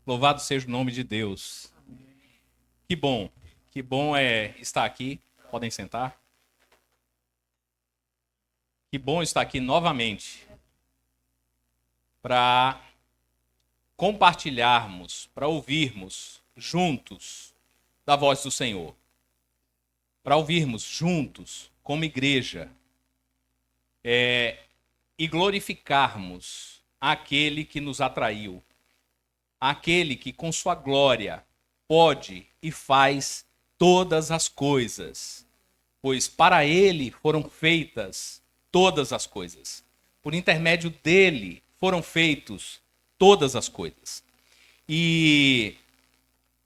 Louvado seja o nome de Deus. Que bom, que bom é estar aqui. Podem sentar. Que bom estar aqui novamente para compartilharmos, para ouvirmos juntos da voz do Senhor. Para ouvirmos juntos, como igreja, e glorificarmos aquele que nos atraiu, aquele que com sua glória pode e faz todas as coisas, pois para ele foram feitas todas as coisas. Por intermédio dele foram feitos todas as coisas. E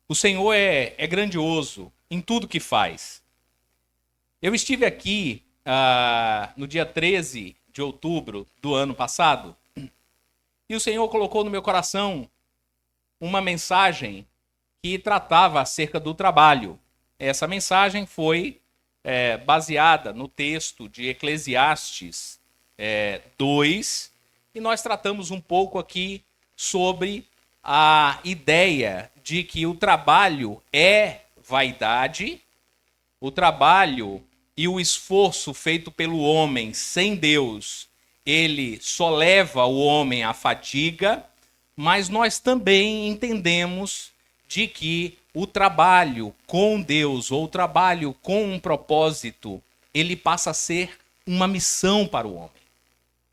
o Senhor é grandioso em tudo que faz. Eu estive aqui no dia 13 de outubro do ano passado e o Senhor colocou no meu coração uma mensagem que tratava acerca do trabalho. Essa mensagem foi baseada no texto de Eclesiastes 2, e nós tratamos um pouco aqui sobre a ideia de que o trabalho é vaidade, o trabalho e o esforço feito pelo homem sem Deus, ele só leva o homem à fadiga, mas nós também entendemos de que o trabalho com Deus, ou o trabalho com um propósito, ele passa a ser uma missão para o homem.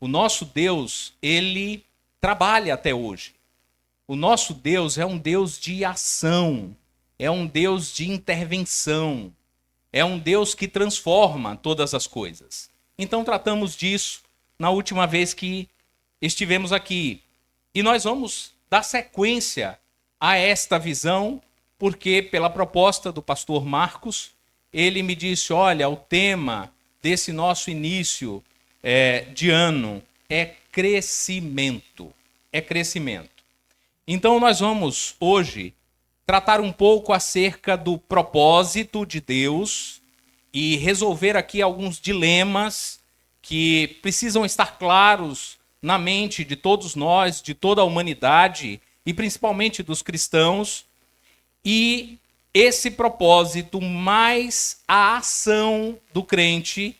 O nosso Deus, ele trabalha até hoje. O nosso Deus é um Deus de ação, é um Deus de intervenção, é um Deus que transforma todas as coisas. Então tratamos disso na última vez que estivemos aqui. E nós vamos dar sequência a esta visão, porque pela proposta do pastor Marcos, ele me disse, olha, o tema desse nosso início de ano é crescimento. É crescimento. Então nós vamos hoje tratar um pouco acerca do propósito de Deus e resolver aqui alguns dilemas que precisam estar claros na mente de todos nós, de toda a humanidade e principalmente dos cristãos. E esse propósito mais a ação do crente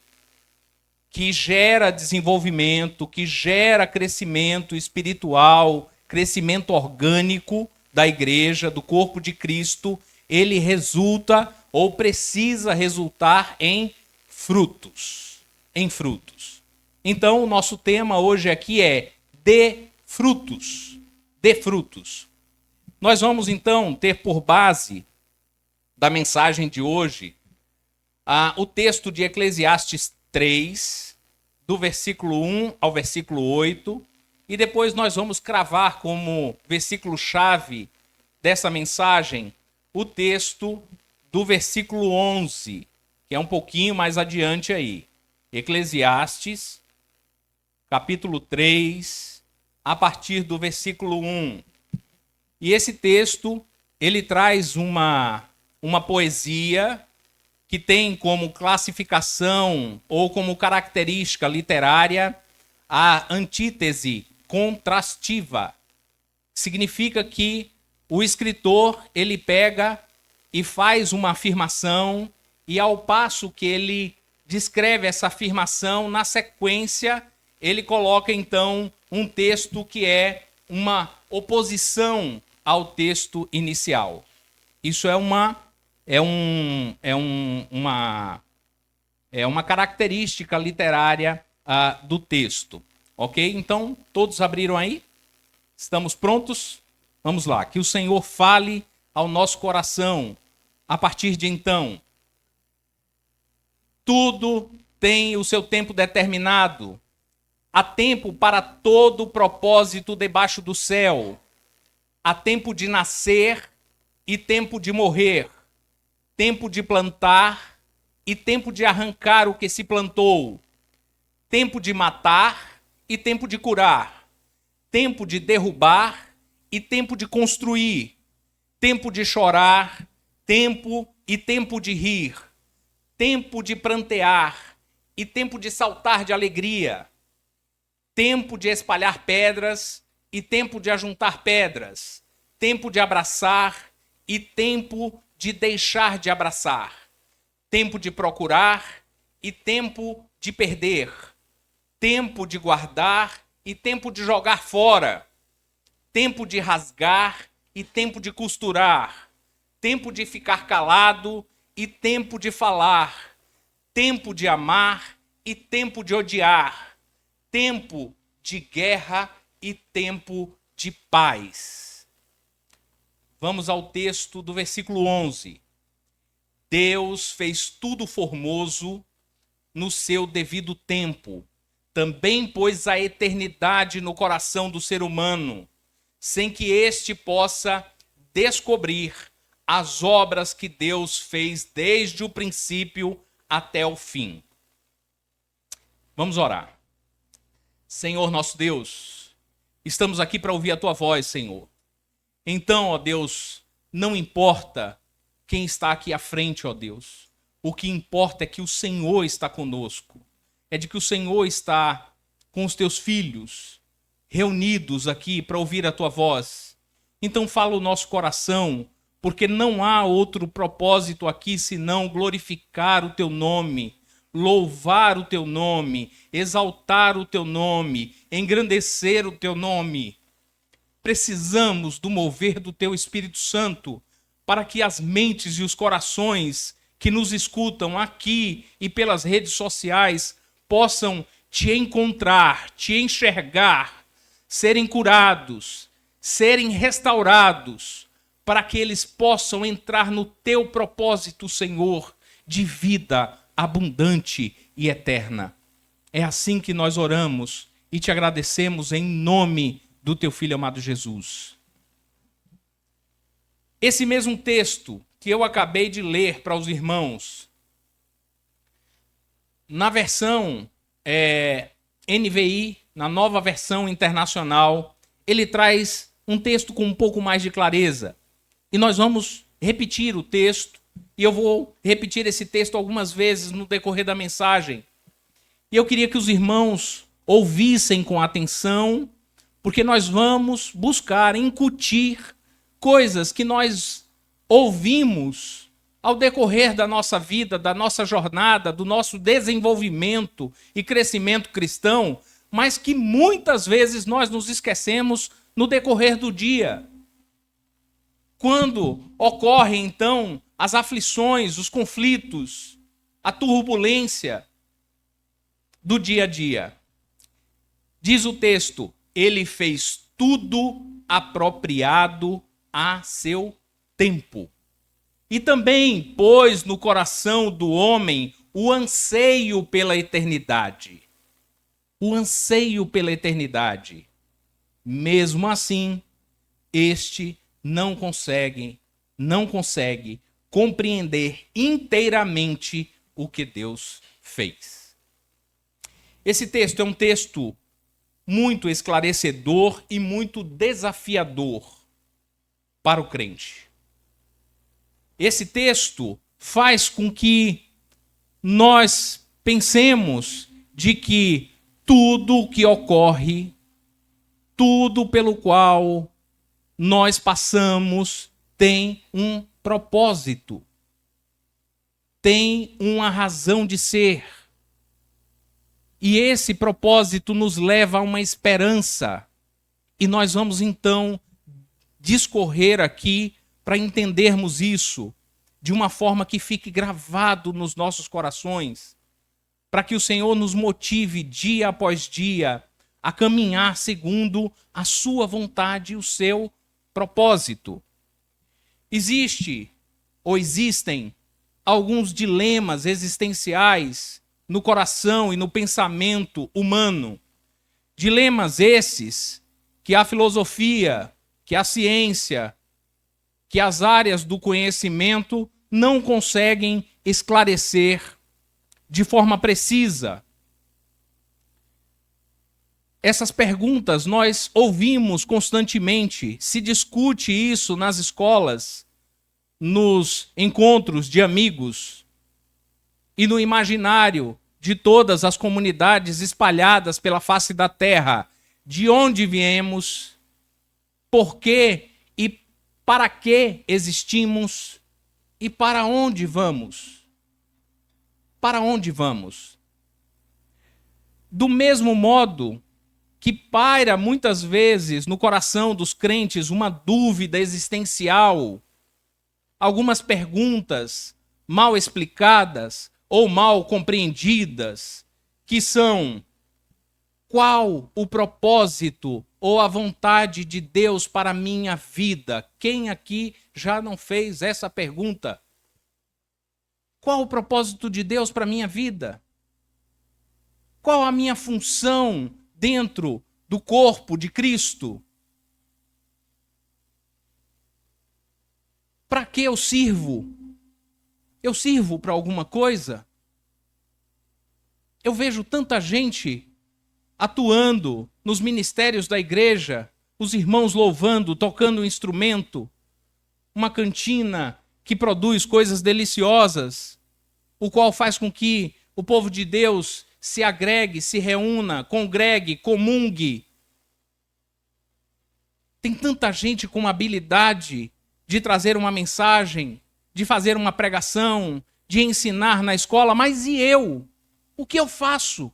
que gera desenvolvimento, que gera crescimento espiritual, crescimento orgânico da igreja, do corpo de Cristo, ele resulta ou precisa resultar em frutos. Em frutos. Então, o nosso tema hoje aqui é dê frutos. Dê frutos. Nós vamos, então, ter por base da mensagem de hoje o texto de Eclesiastes 3, do versículo 1 ao versículo 8, e depois nós vamos cravar como versículo-chave dessa mensagem o texto do versículo 11, que é um pouquinho mais adiante aí. Eclesiastes, capítulo 3, a partir do versículo 1. E esse texto, ele traz uma poesia que tem como classificação ou como característica literária a antítese contrastiva. Significa que o escritor, ele pega e faz uma afirmação e ao passo que ele descreve essa afirmação, na sequência ele coloca então um texto que é uma oposição ao texto inicial. Isso é uma característica literária do texto. Ok? Então, todos abriram aí? Estamos prontos? Vamos lá. Que o Senhor fale ao nosso coração a partir de então. Tudo tem o seu tempo determinado. Há tempo para todo propósito debaixo do céu. Há tempo de nascer e tempo de morrer. Tempo de plantar e tempo de arrancar o que se plantou. Tempo de matar e tempo de curar. Tempo de derrubar e tempo de construir. Tempo de chorar, tempo e tempo de rir. Tempo de prantear e tempo de saltar de alegria. Tempo de espalhar pedras e tempo de ajuntar pedras. tempo de abraçar e tempo de deixar de abraçar, tempo de procurar e tempo de perder, tempo de guardar e tempo de jogar fora, tempo de rasgar e tempo de costurar, tempo de ficar calado e tempo de falar, tempo de amar e tempo de odiar, tempo de guerra e tempo de paz. Vamos ao texto do versículo 11. Deus fez tudo formoso no seu devido tempo. Também pôs a eternidade no coração do ser humano, sem que este possa descobrir as obras que Deus fez desde o princípio até o fim. Vamos orar. Senhor nosso Deus, estamos aqui para ouvir a tua voz, Senhor. Então, ó Deus, não importa quem está aqui à frente, ó Deus. O que importa é que o Senhor está conosco. É de que o Senhor está com os teus filhos reunidos aqui para ouvir a tua voz. Então fala o nosso coração, porque não há outro propósito aqui senão glorificar o teu nome, louvar o teu nome, exaltar o teu nome, engrandecer o teu nome. Precisamos do mover do teu Espírito Santo para que as mentes e os corações que nos escutam aqui e pelas redes sociais possam te encontrar, te enxergar, serem curados, serem restaurados, para que eles possam entrar no teu propósito, Senhor, de vida abundante e eterna. É assim que nós oramos e te agradecemos em nome do teu Filho amado Jesus. Esse mesmo texto que eu acabei de ler para os irmãos, na versão NVI, na nova versão internacional, ele traz um texto com um pouco mais de clareza. E nós vamos repetir o texto, e eu vou repetir esse texto algumas vezes no decorrer da mensagem. E eu queria que os irmãos ouvissem com atenção, porque nós vamos buscar incutir coisas que nós ouvimos ao decorrer da nossa vida, da nossa jornada, do nosso desenvolvimento e crescimento cristão, mas que muitas vezes nós nos esquecemos no decorrer do dia. Quando ocorrem, então, as aflições, os conflitos, a turbulência do dia a dia. Diz o texto, ele fez tudo apropriado a seu tempo. E também pôs no coração do homem o anseio pela eternidade. O anseio pela eternidade. Mesmo assim, este não consegue compreender inteiramente o que Deus fez. Esse texto é um texto muito esclarecedor e muito desafiador para o crente. Esse texto faz com que nós pensemos de que tudo o que ocorre, tudo pelo qual nós passamos tem um propósito, tem uma razão de ser. E esse propósito nos leva a uma esperança. E nós vamos então discorrer aqui para entendermos isso de uma forma que fique gravado nos nossos corações, para que o Senhor nos motive dia após dia a caminhar segundo a sua vontade e o seu propósito. Existem alguns dilemas existenciais no coração e no pensamento humano. Dilemas esses que a filosofia, que a ciência, que as áreas do conhecimento não conseguem esclarecer de forma precisa. Essas perguntas nós ouvimos constantemente, se discute isso nas escolas, nos encontros de amigos e no imaginário de todas as comunidades espalhadas pela face da terra. De onde viemos, por quê e para que existimos e para onde vamos. Para onde vamos? Do mesmo modo que paira muitas vezes no coração dos crentes uma dúvida existencial, algumas perguntas mal explicadas ou mal compreendidas, que são: qual o propósito ou a vontade de Deus para a minha vida? Quem aqui já não fez essa pergunta? Qual o propósito de Deus para a minha vida? Qual a minha função dentro do corpo de Cristo? Para que eu sirvo? Eu sirvo para alguma coisa? Eu vejo tanta gente atuando nos ministérios da igreja, os irmãos louvando, tocando um instrumento, uma cantina que produz coisas deliciosas, o qual faz com que o povo de Deus se agregue, se reúna, congregue, comungue. Tem tanta gente com habilidade de trazer uma mensagem, de fazer uma pregação, de ensinar na escola, mas e eu? O que eu faço?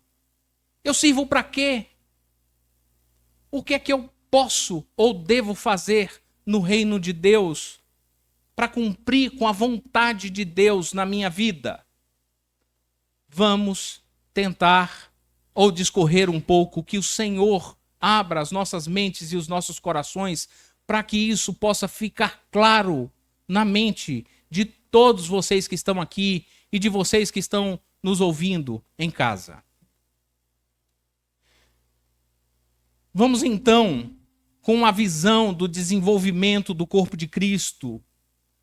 Eu sirvo para quê? O que é que eu posso ou devo fazer no reino de Deus para cumprir com a vontade de Deus na minha vida? Vamos tentar ou discorrer um pouco, que o Senhor abra as nossas mentes e os nossos corações para que isso possa ficar claro na mente de todos vocês que estão aqui e de vocês que estão nos ouvindo em casa. Vamos então com a visão do desenvolvimento do corpo de Cristo,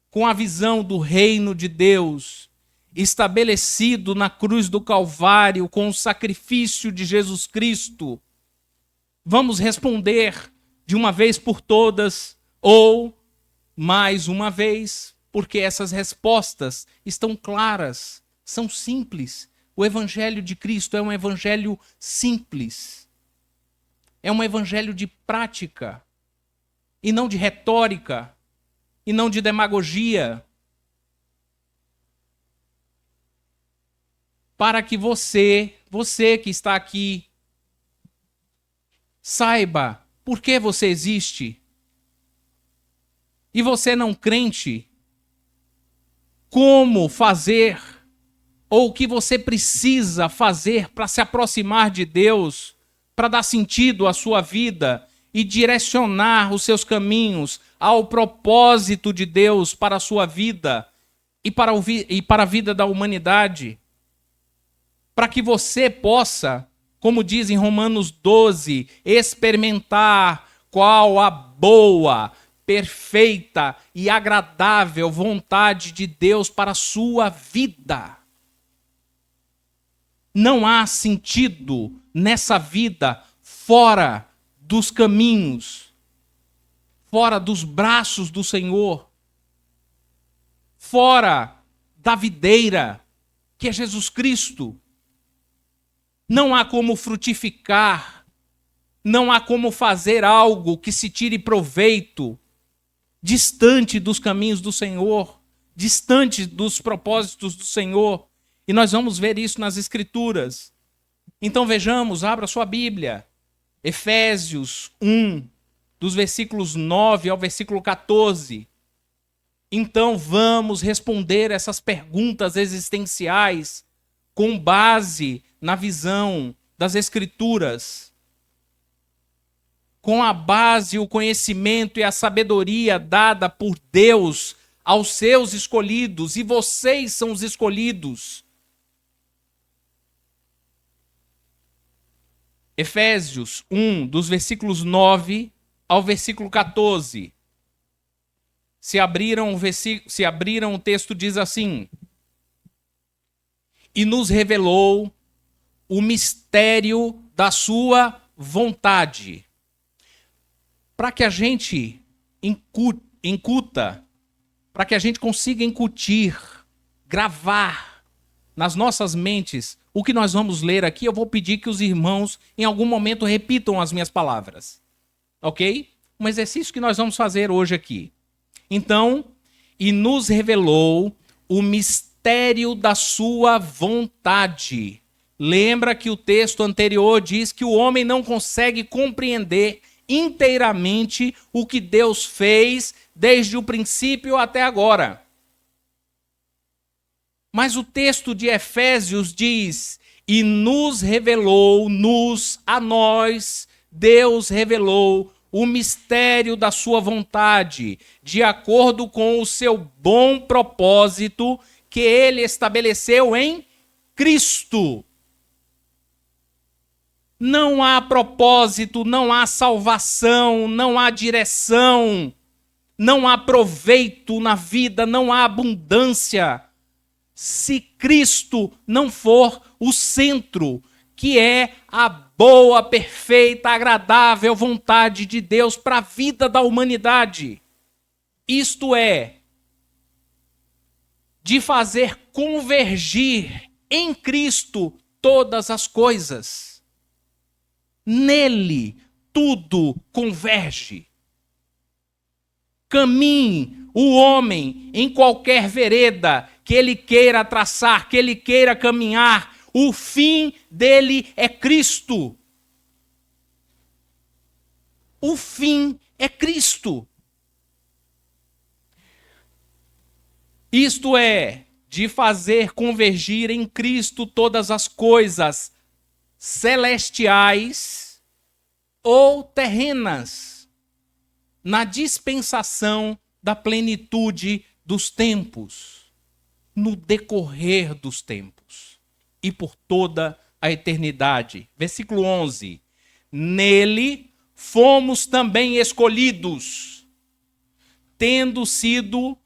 com a visão do reino de Deus, estabelecido na cruz do Calvário com o sacrifício de Jesus Cristo. Vamos responder de uma vez por todas ou mais uma vez, porque essas respostas estão claras, são simples. O evangelho de Cristo é um evangelho simples. É um evangelho de prática, e não de retórica, e não de demagogia. Para que você que está aqui, saiba por que você existe. E você não crente, como fazer, ou o que você precisa fazer para se aproximar de Deus, para dar sentido à sua vida e direcionar os seus caminhos ao propósito de Deus para a sua vida e para a vida da humanidade. Para que você possa, como diz em Romanos 12, experimentar qual a boa, perfeita e agradável vontade de Deus para a sua vida. Não há sentido nessa vida fora dos caminhos, fora dos braços do Senhor, fora da videira, que é Jesus Cristo. Não há como frutificar, não há como fazer algo que se tire proveito, distante dos caminhos do Senhor, distante dos propósitos do Senhor. E nós vamos ver isso nas Escrituras. Então vejamos, abra sua Bíblia. Efésios 1, dos versículos 9 ao versículo 14. Então vamos responder essas perguntas existenciais com base na visão das Escrituras, com a base, o conhecimento e a sabedoria dada por Deus aos seus escolhidos, e vocês são os escolhidos. Efésios 1, dos versículos 9 ao versículo 14. Se abriram o texto diz assim: e nos revelou o mistério da sua vontade, para que a gente incuta, para que a gente consiga incutir, gravar nas nossas mentes o que nós vamos ler aqui. Eu vou pedir que os irmãos, em algum momento, repitam as minhas palavras. Ok? Um exercício que nós vamos fazer hoje aqui. Então, e nos revelou o mistério da sua vontade. Lembra que o texto anterior diz que o homem não consegue compreender inteiramente o que Deus fez desde o princípio até agora. Mas o texto de Efésios diz: e nos revelou, a nós, Deus revelou o mistério da sua vontade, de acordo com o seu bom propósito que ele estabeleceu em Cristo. Não há propósito, não há salvação, não há direção, não há proveito na vida, não há abundância, se Cristo não for o centro, que é a boa, perfeita, agradável vontade de Deus para a vida da humanidade. Isto é, de fazer convergir em Cristo todas as coisas. Nele tudo converge. Caminhe o homem em qualquer vereda que ele queira traçar, que ele queira caminhar, o fim dele é Cristo. O fim é Cristo. Isto é, de fazer convergir em Cristo todas as coisas celestiais ou terrenas, na dispensação da plenitude dos tempos, no decorrer dos tempos e por toda a eternidade. Versículo 11. Nele fomos também escolhidos, tendo sido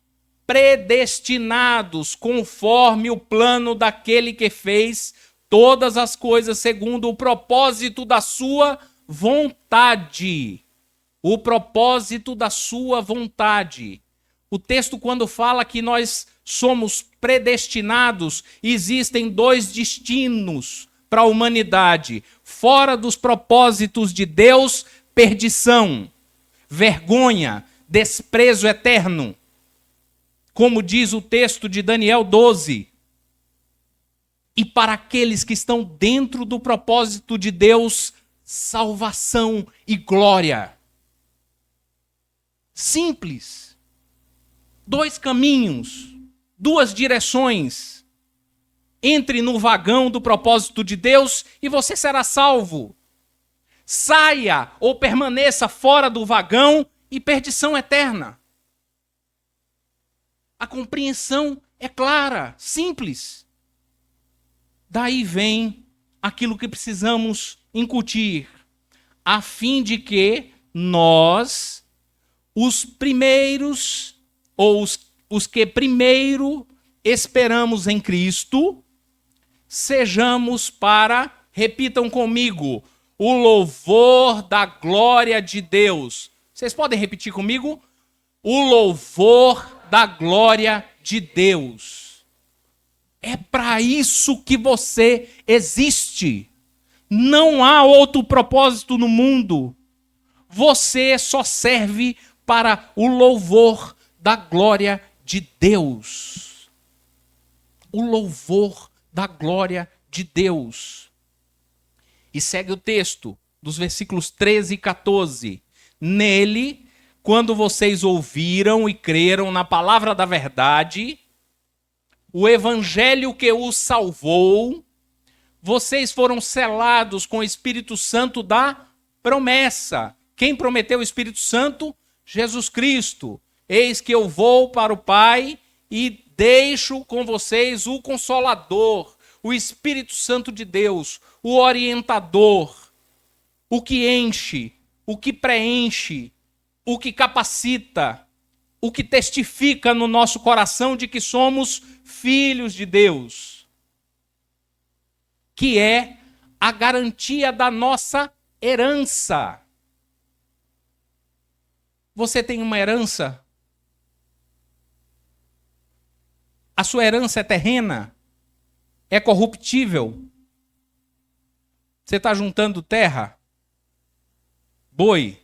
predestinados conforme o plano daquele que fez todas as coisas segundo o propósito da sua vontade. O propósito da sua vontade. O texto, quando fala que nós somos predestinados, existem dois destinos para a humanidade. Fora dos propósitos de Deus, perdição, vergonha, desprezo eterno. Como diz o texto de Daniel 12. E para aqueles que estão dentro do propósito de Deus, salvação e glória. Simples. Dois caminhos, duas direções. Entre no vagão do propósito de Deus e você será salvo. Saia ou permaneça fora do vagão e perdição eterna. A compreensão é clara, simples. Daí vem aquilo que precisamos incutir, a fim de que nós, os primeiros, ou os que primeiro esperamos em Cristo, sejamos para, repitam comigo, o louvor da glória de Deus. Vocês podem repetir comigo? O louvor da glória de Deus. É para isso que você existe. Não há outro propósito no mundo. Você só serve para o louvor da glória de Deus. O louvor da glória de Deus. E segue o texto dos versículos 13 e 14. Nele, quando vocês ouviram e creram na palavra da verdade, o evangelho que os salvou, vocês foram selados com o Espírito Santo da promessa. Quem prometeu o Espírito Santo? Jesus Cristo. Eis que eu vou para o Pai e deixo com vocês o Consolador, o Espírito Santo de Deus, o orientador, o que enche, o que preenche, o que capacita, o que testifica no nosso coração de que somos filhos de Deus, que é a garantia da nossa herança. Você tem uma herança? A sua herança é terrena? É corruptível? Você está juntando terra? Boi?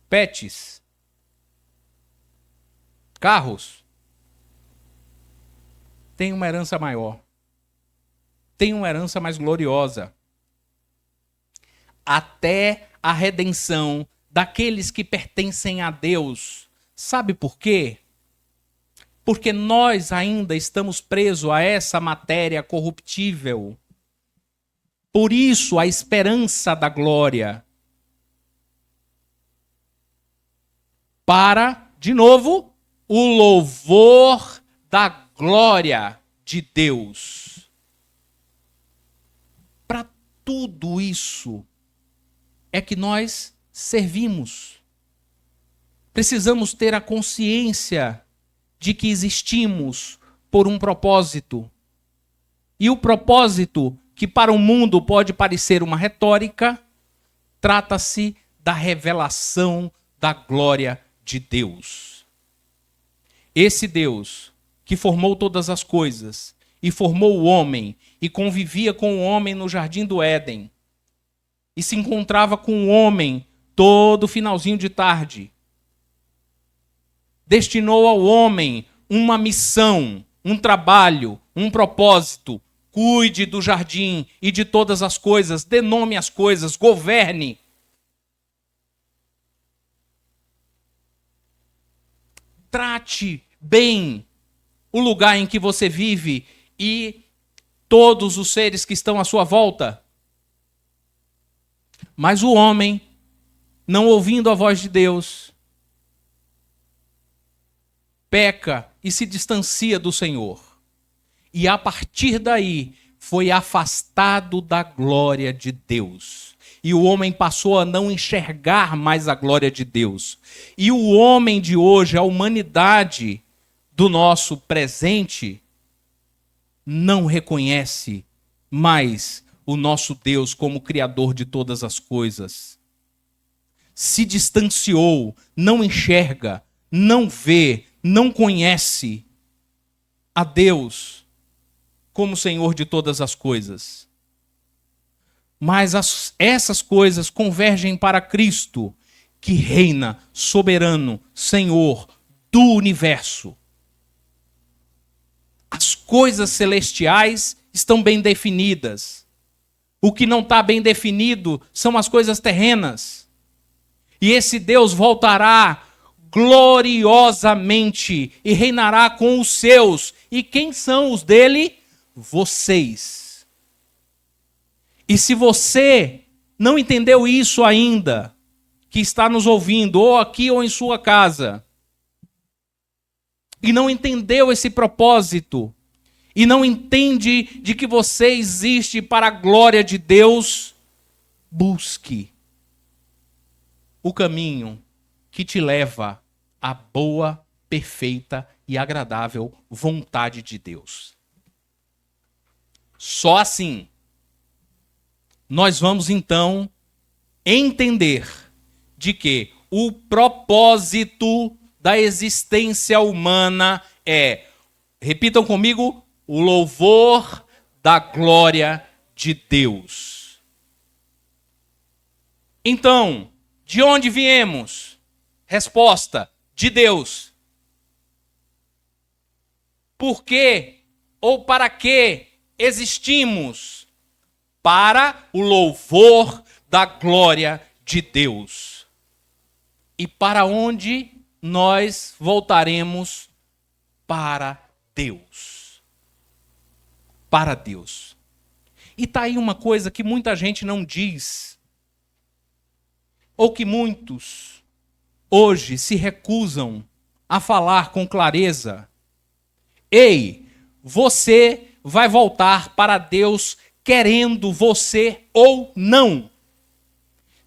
Pets? Carros. Tem uma herança maior. Tem uma herança mais gloriosa. Até a redenção daqueles que pertencem a Deus. Sabe por quê? Porque nós ainda estamos presos a essa matéria corruptível. Por isso, a esperança da glória. Para, de novo, o louvor da glória de Deus. Para tudo isso é que nós servimos. Precisamos ter a consciência de que existimos por um propósito. E o propósito, que para o mundo pode parecer uma retórica, trata-se da revelação da glória de Deus. Esse Deus que formou todas as coisas e formou o homem e convivia com o homem no jardim do Éden e se encontrava com o homem todo finalzinho de tarde, destinou ao homem uma missão, um trabalho, um propósito. Cuide do jardim e de todas as coisas, dê nome às coisas, governe. Trate bem o lugar em que você vive e todos os seres que estão à sua volta. Mas o homem, não ouvindo a voz de Deus, peca e se distancia do Senhor. E a partir daí foi afastado da glória de Deus. E o homem passou a não enxergar mais a glória de Deus. E o homem de hoje, a humanidade do nosso presente, não reconhece mais o nosso Deus como Criador de todas as coisas. Se distanciou, não enxerga, não vê, não conhece a Deus como Senhor de todas as coisas. Mas essas coisas convergem para Cristo, que reina soberano, Senhor do universo. As coisas celestiais estão bem definidas. O que não está bem definido são as coisas terrenas. E esse Deus voltará gloriosamente e reinará com os seus. E quem são os dele? Vocês. E se você não entendeu isso ainda, que está nos ouvindo, ou aqui ou em sua casa, e não entendeu esse propósito, e não entende de que você existe para a glória de Deus, busque o caminho que te leva à boa, perfeita e agradável vontade de Deus. Só assim nós vamos então entender de que o propósito da existência humana é, repitam comigo, o louvor da glória de Deus. Então, de onde viemos? Resposta: de Deus. Por quê ou para que existimos? Para o louvor da glória de Deus. E para onde nós voltaremos? Para Deus. Para Deus. E está aí uma coisa que muita gente não diz, ou que muitos hoje se recusam a falar com clareza. Ei, você vai voltar para Deus querendo você ou não.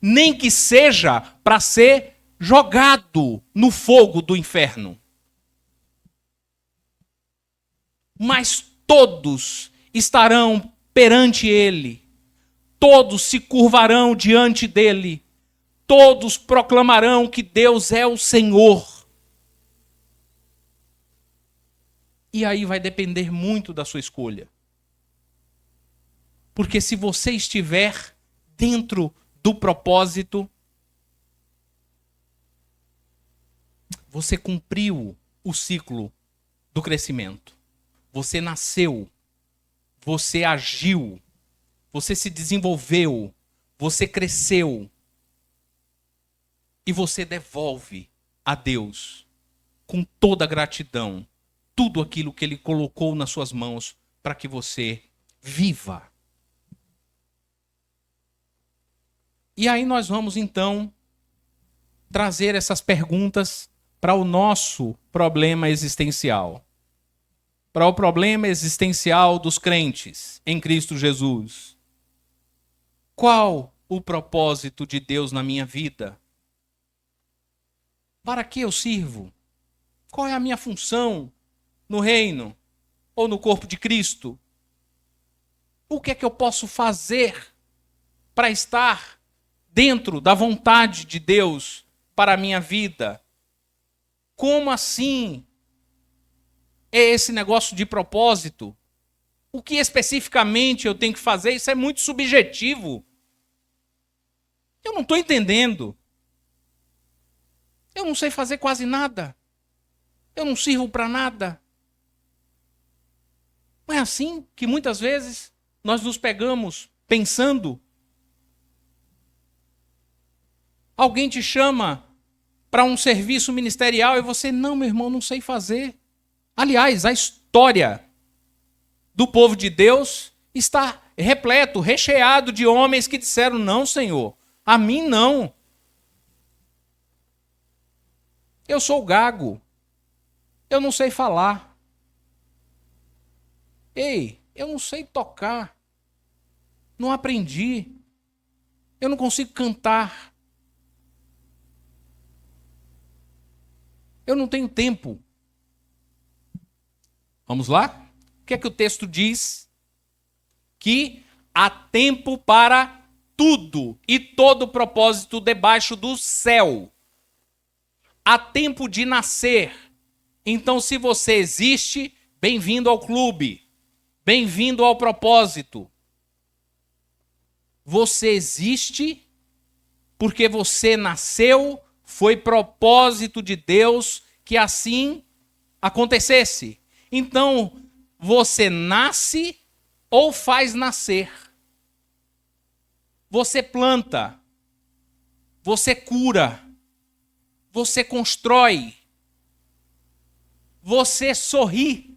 Nem que seja para ser jogado no fogo do inferno. Mas todos estarão perante ele. Todos se curvarão diante dele. Todos proclamarão que Deus é o Senhor. E aí vai depender muito da sua escolha. Porque se você estiver dentro do propósito, você cumpriu o ciclo do crescimento. Você nasceu, você agiu, você se desenvolveu, você cresceu e você devolve a Deus com toda a gratidão tudo aquilo que Ele colocou nas suas mãos para que você viva. E aí nós vamos então trazer essas perguntas para o nosso problema existencial. Para o problema existencial dos crentes em Cristo Jesus. Qual o propósito de Deus na minha vida? Para que eu sirvo? Qual é a minha função no reino ou no corpo de Cristo? O que é que eu posso fazer para estar dentro da vontade de Deus para a minha vida? Como assim é esse negócio de propósito? O que especificamente eu tenho que fazer? Isso é muito subjetivo. Eu não estou entendendo. Eu não sei fazer quase nada. Eu não sirvo para nada. Não é assim que muitas vezes nós nos pegamos pensando? Alguém te chama para um serviço ministerial e você, não, meu irmão, não sei fazer. Aliás, a história do povo de Deus está repleto, recheado de homens que disseram, não, Senhor, a mim não. Eu sou gago. Eu não sei falar. Ei, eu não sei tocar. Não aprendi. Eu não consigo cantar. Eu não tenho tempo. Vamos lá? O que é que o texto diz? Que há tempo para tudo e todo propósito debaixo do céu. Há tempo de nascer. Então, se você existe, bem-vindo ao clube. Bem-vindo ao propósito. Você existe porque você nasceu, foi propósito de Deus que assim acontecesse. Então, você nasce ou faz nascer. Você planta. Você cura. Você constrói. Você sorri.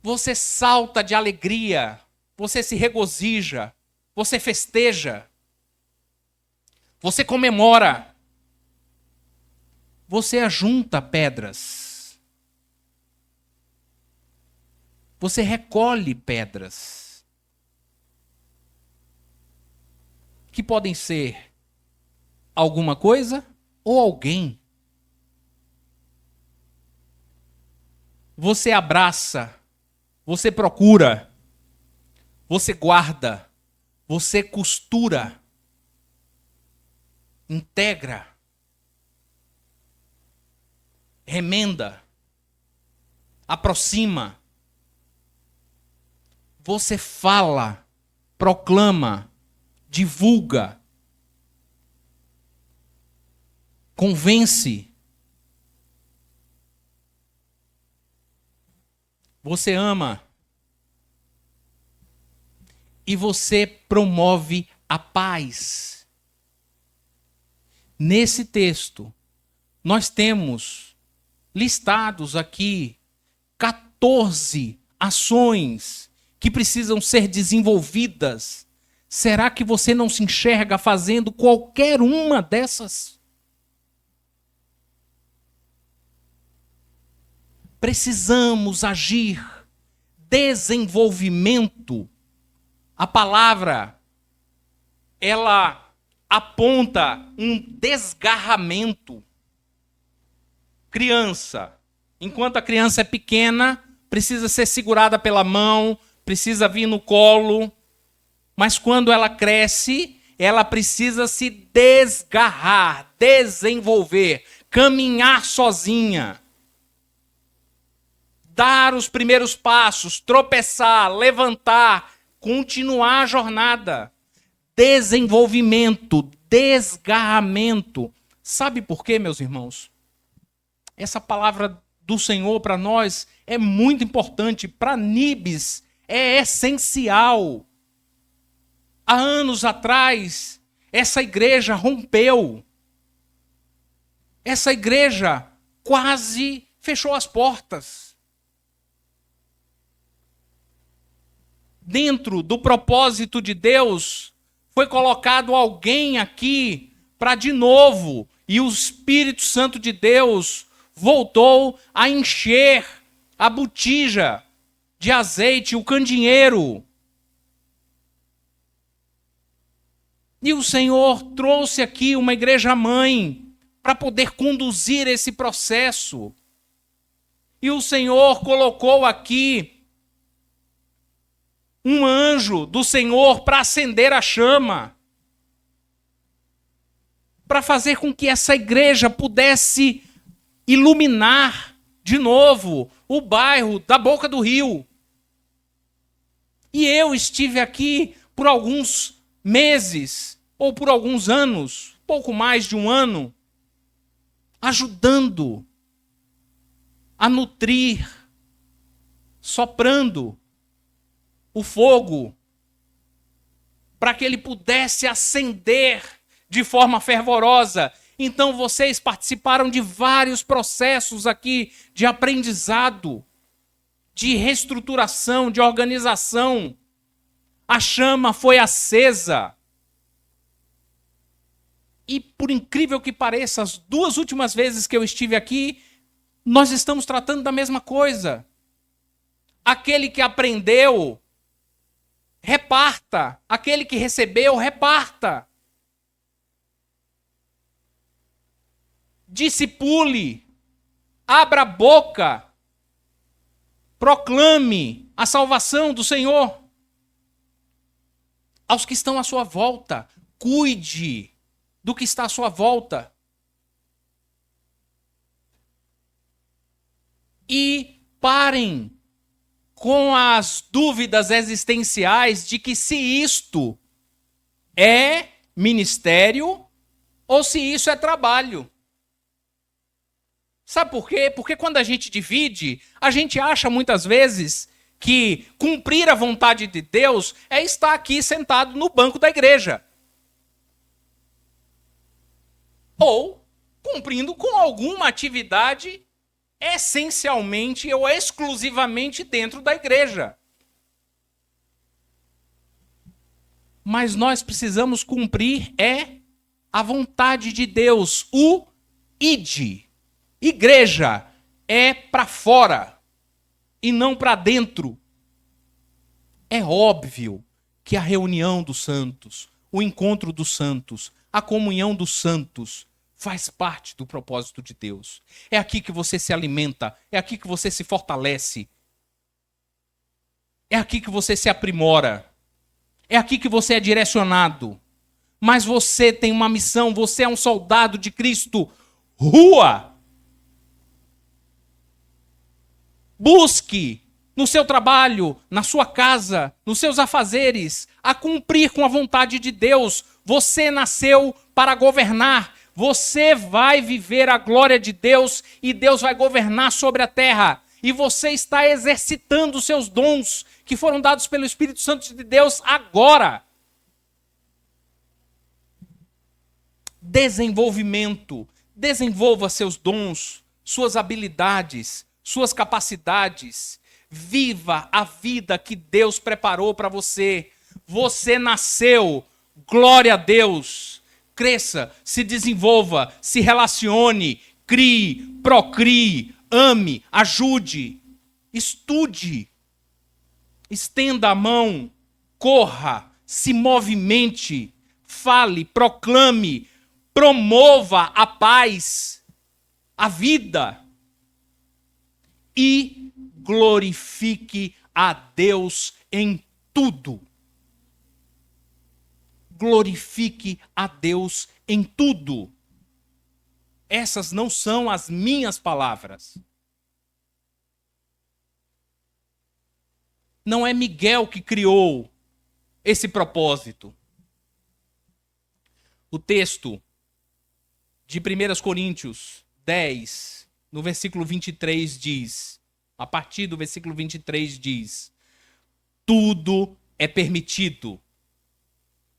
Você salta de alegria. Você se regozija. Você festeja. Você comemora. Você ajunta pedras. Você recolhe pedras. Que podem ser alguma coisa ou alguém. Você abraça. Você procura. Você guarda. Você costura. Integra. Remenda. Aproxima. Você fala. Proclama. Divulga. Convence. Você ama. E você promove a paz. Nesse texto, nós temos listados aqui 14 ações que precisam ser desenvolvidas. Será que você não se enxerga fazendo qualquer uma dessas? Precisamos agir. Desenvolvimento. A palavra, ela aponta um desgarramento. Criança. Enquanto a criança é pequena, precisa ser segurada pela mão, precisa vir no colo. Mas quando ela cresce, ela precisa se desgarrar, desenvolver, caminhar sozinha. Dar os primeiros passos, tropeçar, levantar, continuar a jornada. Desenvolvimento, desgarramento. Sabe por quê, meus irmãos? Essa palavra do Senhor para nós é muito importante. Para Nibes é essencial. Há anos atrás, essa igreja rompeu. Essa igreja quase fechou as portas. Dentro do propósito de Deus, foi colocado alguém aqui para de novo, e o Espírito Santo de Deus voltou a encher a botija de azeite, o candeeiro. E o Senhor trouxe aqui uma igreja-mãe para poder conduzir esse processo. E o Senhor colocou aqui um anjo do Senhor para acender a chama, para fazer com que essa igreja pudesse iluminar de novo o bairro da Boca do Rio. E eu estive aqui por alguns meses, ou por alguns anos, pouco mais de um ano, ajudando a nutrir, soprando o fogo, para que ele pudesse acender de forma fervorosa. Então vocês participaram de vários processos aqui de aprendizado, de reestruturação, de organização. A chama foi acesa. E por incrível que pareça, as 2 últimas vezes que eu estive aqui, nós estamos tratando da mesma coisa. Aquele que aprendeu, reparta. Aquele que recebeu, reparta. Discipule, abra a boca, proclame a salvação do Senhor. Aos que estão à sua volta, cuide do que está à sua volta. E parem com as dúvidas existenciais de que se isto é ministério ou se isso é trabalho. Sabe por quê? Porque quando a gente divide, a gente acha muitas vezes que cumprir a vontade de Deus é estar aqui sentado no banco da igreja. Ou cumprindo com alguma atividade essencialmente ou exclusivamente dentro da igreja. Mas nós precisamos cumprir a vontade de Deus, o ide. Igreja é para fora e não para dentro. É óbvio que a reunião dos santos, o encontro dos santos, a comunhão dos santos faz parte do propósito de Deus. É aqui que você se alimenta, é aqui que você se fortalece, é aqui que você se aprimora, é aqui que você é direcionado. Mas você tem uma missão, você é um soldado de Cristo. Rua! Busque no seu trabalho, na sua casa, nos seus afazeres, a cumprir com a vontade de Deus. Você nasceu para governar. Você vai viver a glória de Deus e Deus vai governar sobre a terra. E você está exercitando os seus dons que foram dados pelo Espírito Santo de Deus agora. Desenvolvimento. Desenvolva seus dons, suas habilidades, suas capacidades. Viva a vida que Deus preparou para você. Você nasceu. Glória a Deus. Cresça, se desenvolva, se relacione, crie, procrie, ame, ajude, estude, estenda a mão, corra, se movimente, fale, proclame, promova a paz, a vida e glorifique a Deus em tudo. Glorifique a Deus em tudo. Essas não são as minhas palavras. Não é Miguel que criou esse propósito. O texto de 1 Coríntios 10, no versículo 23 diz, a partir do versículo 23 diz: tudo é permitido,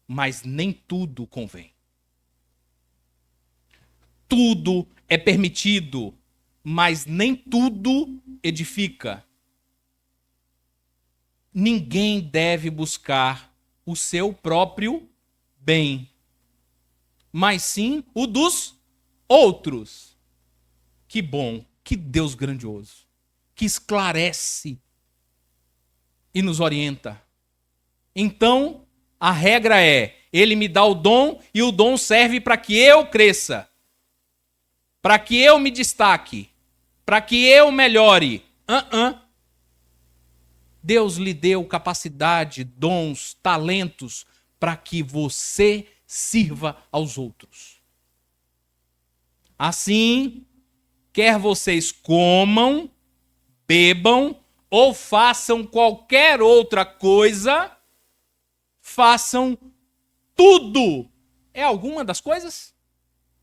mas nem tudo convém. Tudo é permitido, mas nem tudo edifica. Ninguém deve buscar o seu próprio bem, mas sim o dos outros. Que bom, que Deus grandioso, que esclarece e nos orienta. Então, a regra é: ele me dá o dom e o dom serve para que eu cresça, para que eu me destaque, para que eu melhore. Deus lhe deu capacidade, dons, talentos para que você sirva aos outros. Assim, quer vocês comam, bebam ou façam qualquer outra coisa, façam tudo. É alguma das coisas?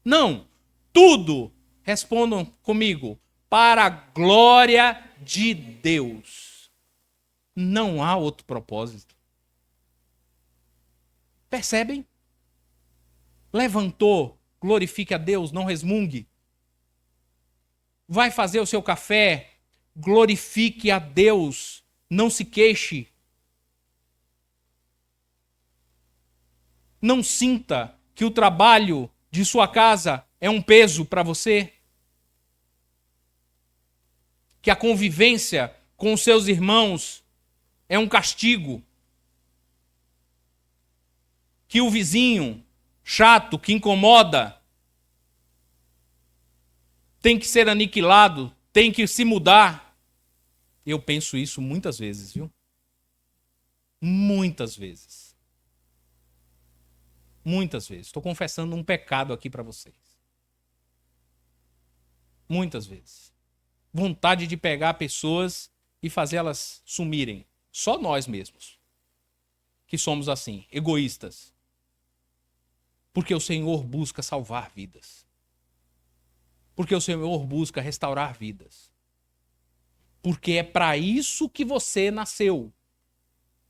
Não. Tudo, respondam comigo, para a glória de Deus. Não há outro propósito. Percebem? Levantou, glorifique a Deus, não resmungue. Vai fazer o seu café, glorifique a Deus, não se queixe. Não sinta que o trabalho de sua casa é um peso para você. Que a convivência com os seus irmãos é um castigo. Que o vizinho chato, que incomoda, tem que ser aniquilado, tem que se mudar. Eu penso isso muitas vezes, viu? Muitas vezes. Muitas vezes. Estou confessando um pecado aqui para vocês. Muitas vezes. Vontade de pegar pessoas e fazer elas sumirem. Só nós mesmos que somos assim, egoístas. Porque o Senhor busca salvar vidas. Porque o Senhor busca restaurar vidas. Porque é para isso que você nasceu.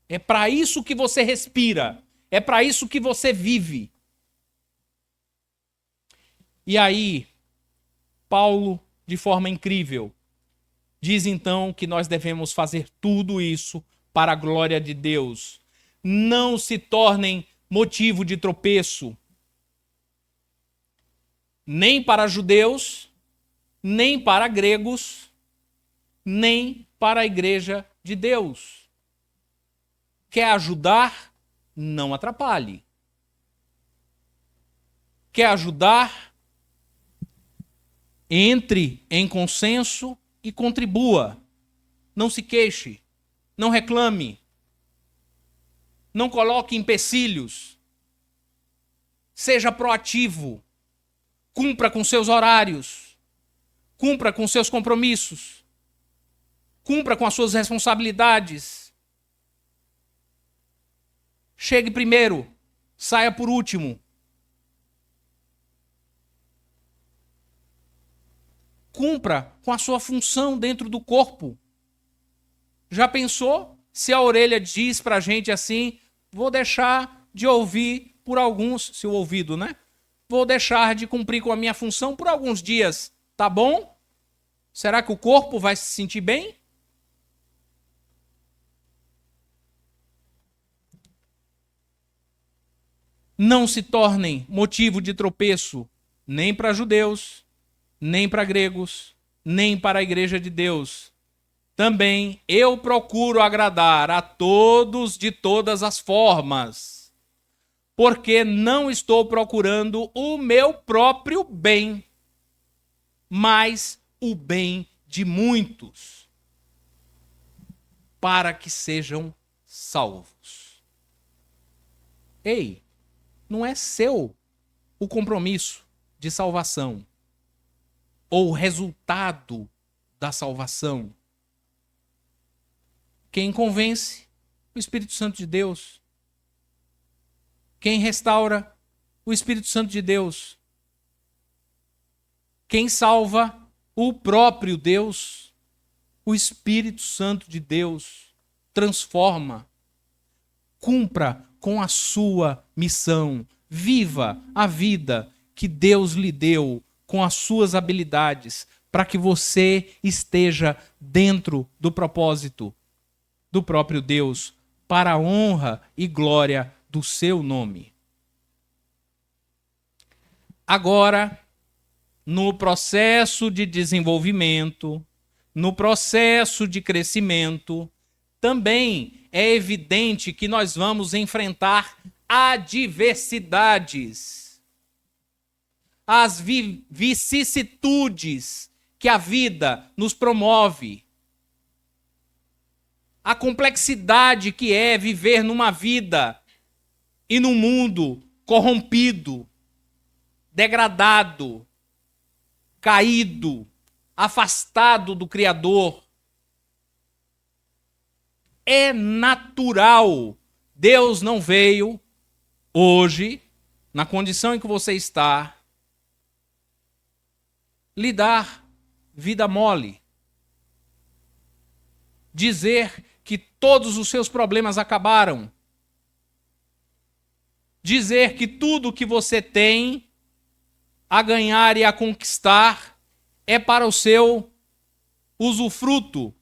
É para isso que você respira. É para isso que você vive. E aí, Paulo, de forma incrível, diz então que nós devemos fazer tudo isso para a glória de Deus. Não se tornem motivo de tropeço, nem para judeus, nem para gregos, nem para a igreja de Deus. Quer ajudar? Não atrapalhe. Quer ajudar? Entre em consenso e contribua. Não se queixe. Não reclame. Não coloque empecilhos. Seja proativo. Cumpra com seus horários. Cumpra com seus compromissos. Cumpra com as suas responsabilidades. Chegue primeiro. Saia por último. Cumpra com a sua função dentro do corpo. Já pensou se a orelha diz pra gente assim: vou deixar de ouvir por alguns, se o ouvido, né? Vou deixar de cumprir com a minha função por alguns dias, tá bom? Será que o corpo vai se sentir bem? Não se tornem motivo de tropeço nem para judeus, nem para gregos, nem para a igreja de Deus. Também eu procuro agradar a todos de todas as formas, porque não estou procurando o meu próprio bem, mas o bem de muitos, para que sejam salvos. Ei, não é seu o compromisso de salvação ou o resultado da salvação. Quem convence? O Espírito Santo de Deus. Quem restaura? O Espírito Santo de Deus. Quem salva? O próprio Deus. O Espírito Santo de Deus transforma. Cumpra com a sua missão. Viva a vida que Deus lhe deu com as suas habilidades, para que você esteja dentro do propósito do próprio Deus, para a honra e glória do seu nome. Agora, no processo de desenvolvimento, no processo de crescimento, também é evidente que nós vamos enfrentar adversidades, as vicissitudes que a vida nos promove, a complexidade que é viver numa vida e num mundo corrompido, degradado, caído, afastado do Criador. É natural. Deus não veio hoje, na condição em que você está, lhe dar vida mole. Dizer que todos os seus problemas acabaram. Dizer que tudo que você tem a ganhar e a conquistar é para o seu usufruto.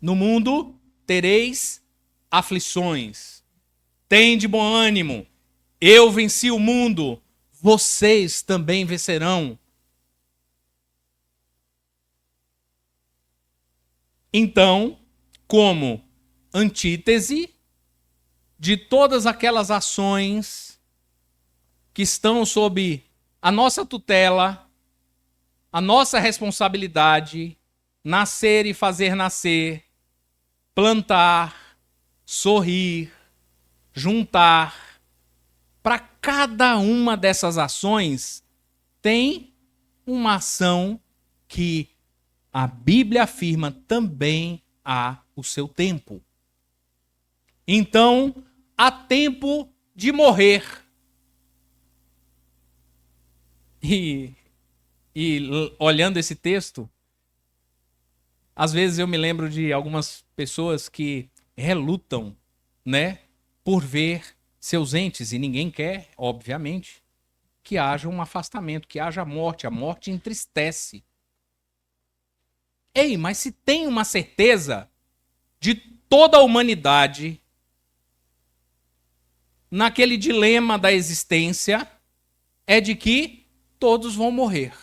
No mundo tereis aflições. Tende bom ânimo. Eu venci o mundo. Vocês também vencerão. Então, como antítese de todas aquelas ações que estão sob a nossa tutela, a nossa responsabilidade, nascer e fazer nascer, plantar, sorrir, juntar, para cada uma dessas ações tem uma ação que a Bíblia afirma também há o seu tempo. Então, há tempo de morrer. E olhando esse texto, às vezes eu me lembro de algumas pessoas que relutam, né, por ver seus entes, e ninguém quer, obviamente, que haja um afastamento, que haja morte. A morte entristece. Ei, mas se tem uma certeza de toda a humanidade naquele dilema da existência, é de que todos vão morrer.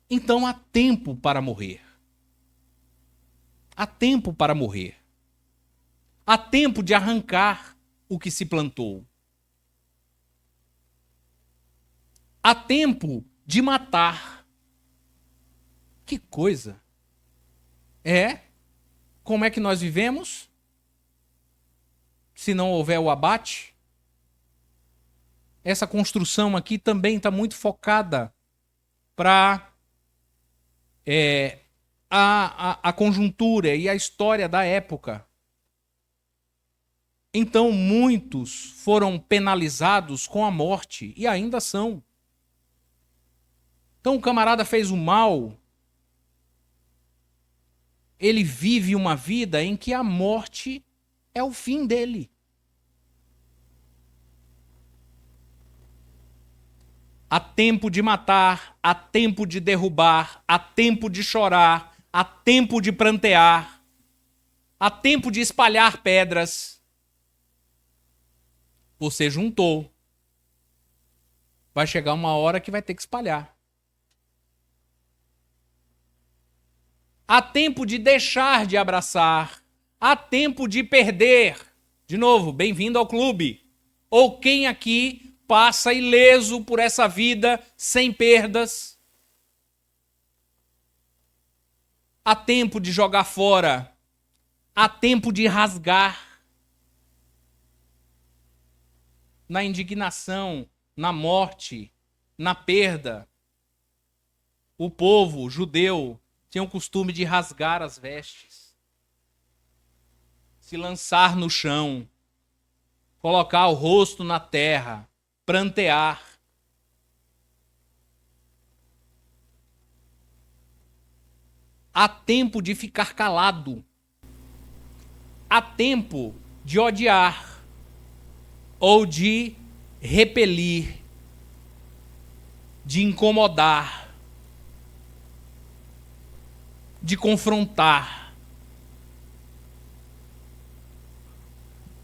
Então há tempo para morrer. Há tempo para morrer. Há tempo de arrancar o que se plantou. Há tempo de matar. Que coisa! Como é que nós vivemos? Se não houver o abate? Essa construção aqui também está muito focada para a conjuntura e a história da época. Então, muitos foram penalizados com a morte, e ainda são. Então, o camarada fez o mal. Ele vive uma vida em que a morte é o fim dele. Há tempo de matar, há tempo de derrubar, há tempo de chorar, há tempo de prantear, há tempo de espalhar pedras. Você juntou. Vai chegar uma hora que vai ter que espalhar. Há tempo de deixar de abraçar. Há tempo de perder. De novo, bem-vindo ao clube. Ou quem aqui passa ileso por essa vida sem perdas? Há tempo de jogar fora. Há tempo de rasgar. Na indignação, na morte, na perda. O povo judeu tinha o costume de rasgar as vestes, se lançar no chão. colocar o rosto na terra, prantear. Há tempo de ficar calado. Há tempo de odiar ou de repelir, de incomodar, de confrontar.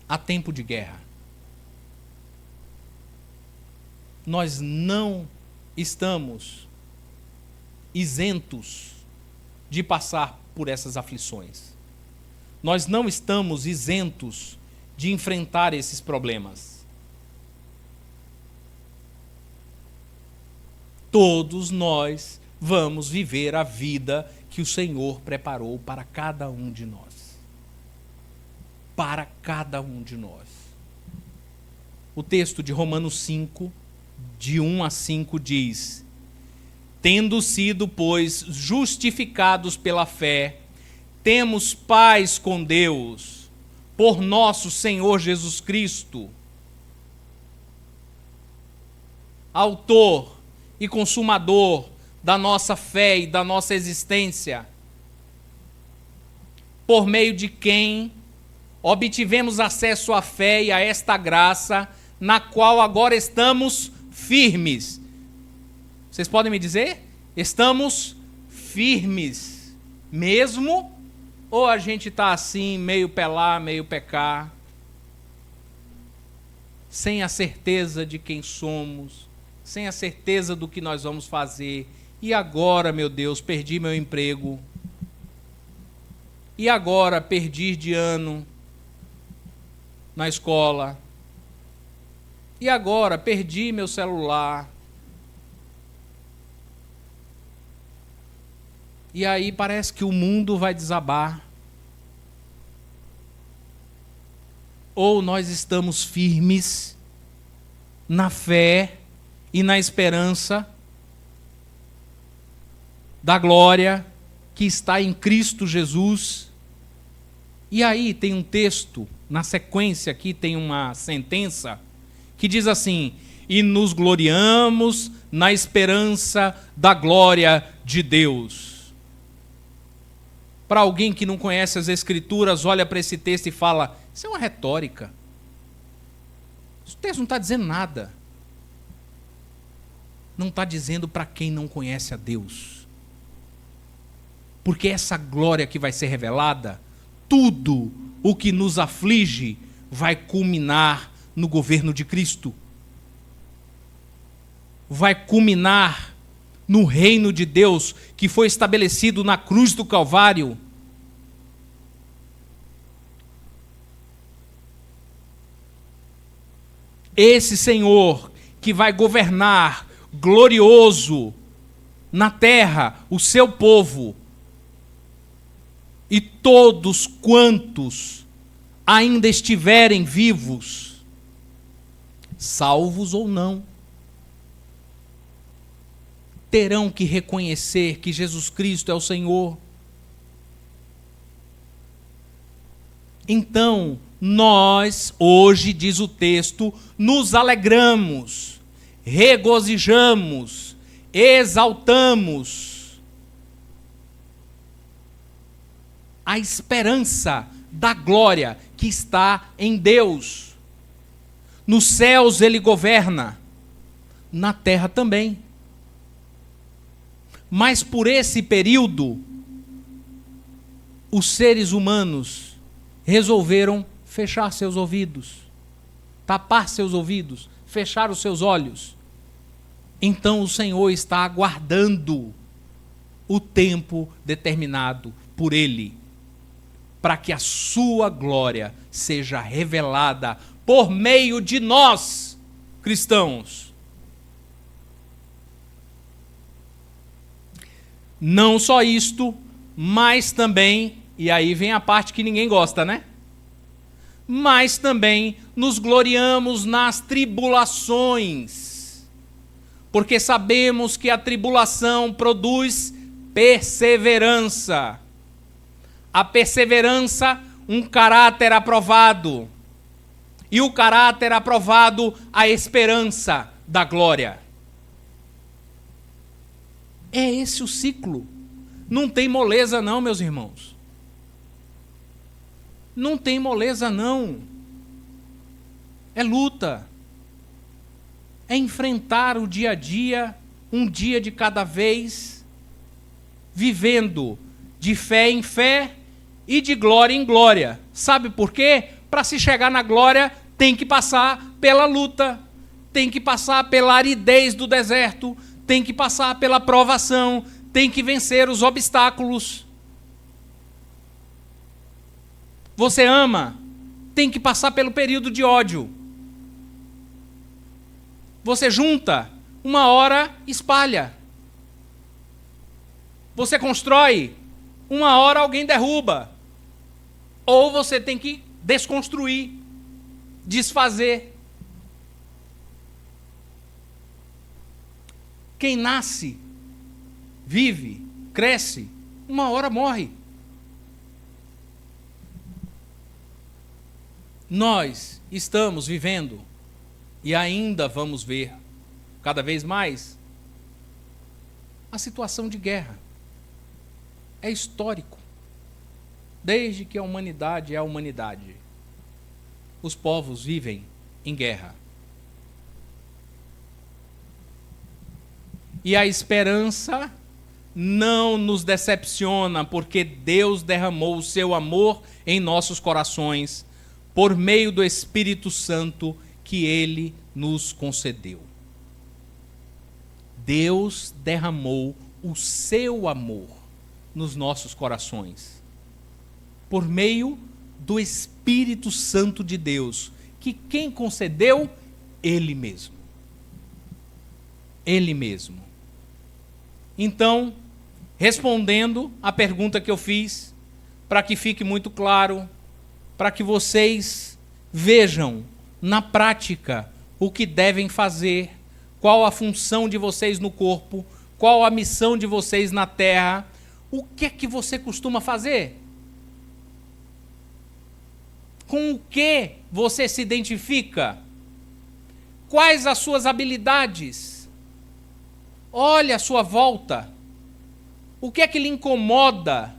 Há tempo de guerra. Nós não estamos isentos de passar por essas aflições. Nós não estamos isentos de enfrentar esses problemas. Todos nós vamos viver a vida que o Senhor preparou para cada um de nós. Para cada um de nós. O texto de Romanos 5, de 1 a 5 diz: tendo sido, pois, justificados pela fé, temos paz com Deus, por nosso Senhor Jesus Cristo, autor e consumador da nossa fé e da nossa existência, por meio de quem obtivemos acesso à fé e a esta graça, na qual agora estamos firmes. Vocês podem me dizer? Estamos firmes mesmo? Ou a gente está assim, meio pelar, meio pecar, sem a certeza de quem somos, sem a certeza do que nós vamos fazer. E agora, meu Deus, perdi meu emprego. E agora, perdi de ano na escola. E agora, perdi meu celular. E aí parece que o mundo vai desabar. Ou nós estamos firmes na fé e na esperança da glória que está em Cristo Jesus. E aí tem um texto, na sequência aqui tem uma sentença que diz assim: e nos gloriamos na esperança da glória de Deus. Para alguém que não conhece as Escrituras, olha para esse texto e fala: isso é uma retórica. Esse texto não está dizendo nada. Não está dizendo para quem não conhece a Deus. Porque essa glória que vai ser revelada, tudo o que nos aflige vai culminar no governo de Cristo. Vai culminar no reino de Deus que foi estabelecido na cruz do Calvário. Esse Senhor que vai governar glorioso na terra, o seu povo, e todos quantos ainda estiverem vivos, salvos ou não, terão que reconhecer que Jesus Cristo é o Senhor. Então, nós, hoje, diz o texto, nos alegramos, regozijamos, exaltamos a esperança da glória que está em Deus. Nos céus ele governa, na terra também. Mas por esse período, os seres humanos resolveram fechar seus ouvidos, tapar seus ouvidos, fechar os seus olhos. Então o Senhor está aguardando o tempo determinado por Ele, para que a sua glória seja revelada por meio de nós, cristãos. Não só isto, mas também, e aí vem a parte que ninguém gosta, né? Mas também nos gloriamos nas tribulações, porque sabemos que a tribulação produz perseverança. A perseverança, um caráter aprovado. e o caráter aprovado, a esperança da glória. É esse o ciclo. Não tem moleza não, meus irmãos. Não tem moleza não. É luta. É enfrentar o dia a dia, um dia de cada vez, vivendo de fé em fé e de glória em glória. Sabe por quê? Para se chegar na glória, tem que passar pela luta, tem que passar pela aridez do deserto, tem que passar pela provação, tem que vencer os obstáculos. Você ama, tem que passar pelo período de ódio. Você junta, uma hora espalha. Você constrói, uma hora alguém derruba. Ou você tem que desconstruir, desfazer. Quem nasce, vive, cresce, uma hora morre. Nós estamos vivendo, e ainda vamos ver, cada vez mais, a situação de guerra. É histórico. Desde que a humanidade é a humanidade, os povos vivem em guerra. E a esperança não nos decepciona, porque Deus derramou o seu amor em nossos corações por meio do Espírito Santo que Ele nos concedeu. Deus derramou o seu amor nos nossos corações por meio do Espírito Santo de Deus, que quem concedeu? Ele mesmo. Ele mesmo. Então, respondendo à pergunta que eu fiz, para que fique muito claro, para que vocês vejam na prática o que devem fazer, qual a função de vocês no corpo, qual a missão de vocês na terra, o que é que você costuma fazer? Com o que você se identifica? Quais as suas habilidades? Olhe à sua volta. O que é que lhe incomoda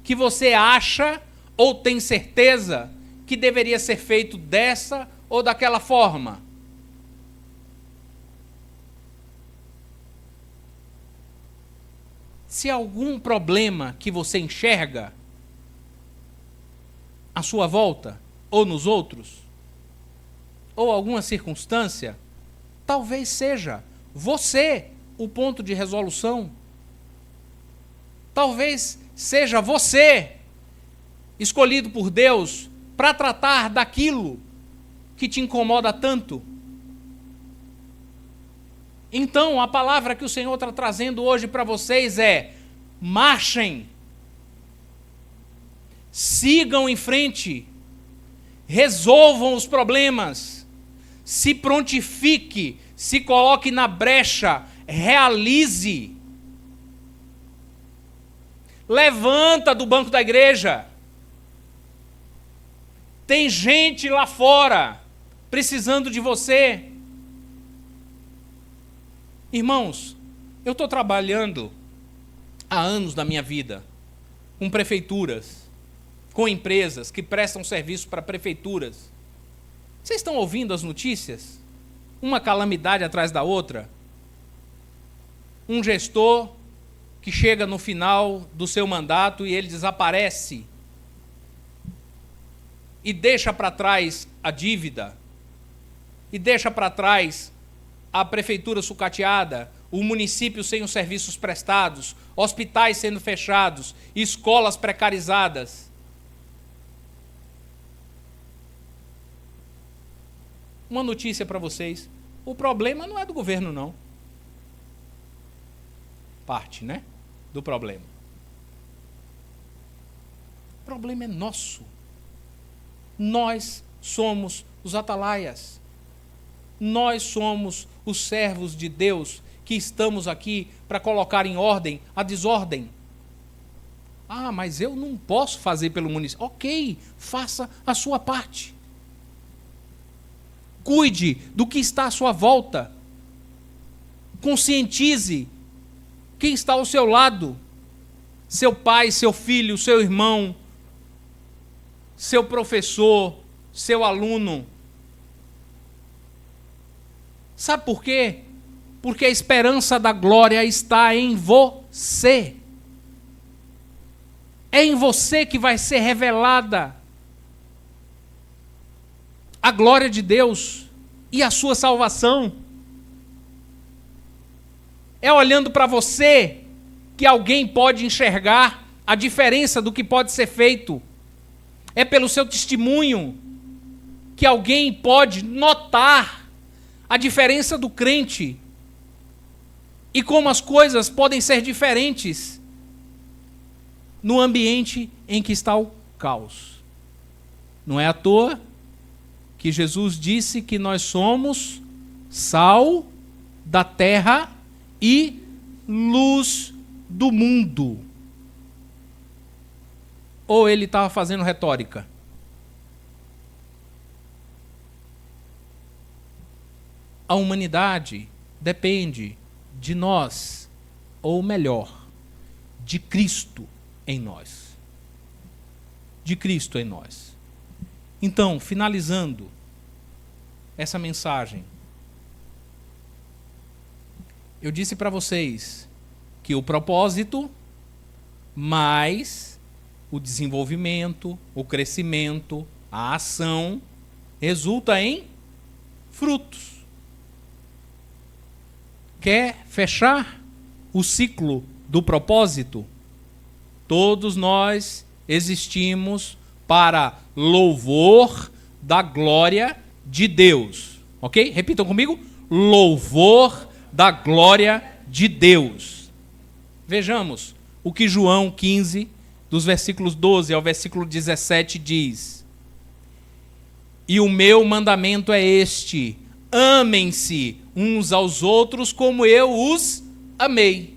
que você acha ou tem certeza que deveria ser feito dessa ou daquela forma? Se algum problema que você enxerga à sua volta, ou nos outros, ou alguma circunstância, talvez seja você o ponto de resolução. Talvez seja você escolhido por Deus para tratar daquilo que te incomoda tanto. Então, a palavra que o Senhor está trazendo hoje para vocês é: marchem, sigam em frente, resolvam os problemas, se prontifique, se coloque na brecha, realize. Levanta do banco da igreja. Tem gente lá fora precisando de você. Irmãos, eu estou trabalhando há anos da minha vida com prefeituras, com empresas que prestam serviço para prefeituras. Vocês estão ouvindo as notícias? Uma calamidade atrás da outra. Um gestor que chega no final do seu mandato e ele desaparece e deixa para trás a dívida, e deixa para trás a prefeitura sucateada, o município sem os serviços prestados, hospitais sendo fechados, escolas precarizadas. Uma notícia para vocês: o problema não é do governo, não. Parte, né, do problema. O problema é nosso. Nós somos os atalaias. Nós somos os servos de Deus que estamos aqui para colocar em ordem a desordem. Ah, mas eu não posso fazer pelo município. Ok, faça a sua parte. Cuide do que está à sua volta. Conscientize quem está ao seu lado. Seu pai, seu filho, seu irmão, seu professor, seu aluno. Sabe por quê? Porque a esperança da glória está em você. É em você que vai ser revelada a glória de Deus e a sua salvação. É olhando para você que alguém pode enxergar a diferença do que pode ser feito. É pelo seu testemunho que alguém pode notar a diferença do crente e como as coisas podem ser diferentes no ambiente em que está o caos. Não é à toa que Jesus disse que nós somos sal da terra e luz do mundo. Ou ele estava fazendo retórica? A humanidade depende de nós, ou melhor, de Cristo em nós. De Cristo em nós. Então, finalizando essa mensagem, eu disse para vocês que o propósito mais o desenvolvimento, o crescimento, a ação, resulta em frutos. Quer fechar o ciclo do propósito? Todos nós existimos para louvor da glória de Deus. Ok? Repitam comigo. Louvor da glória de Deus. Vejamos o que João 15, dos versículos 12 ao versículo 17 diz. E o meu mandamento é este: amem-se uns aos outros como eu os amei.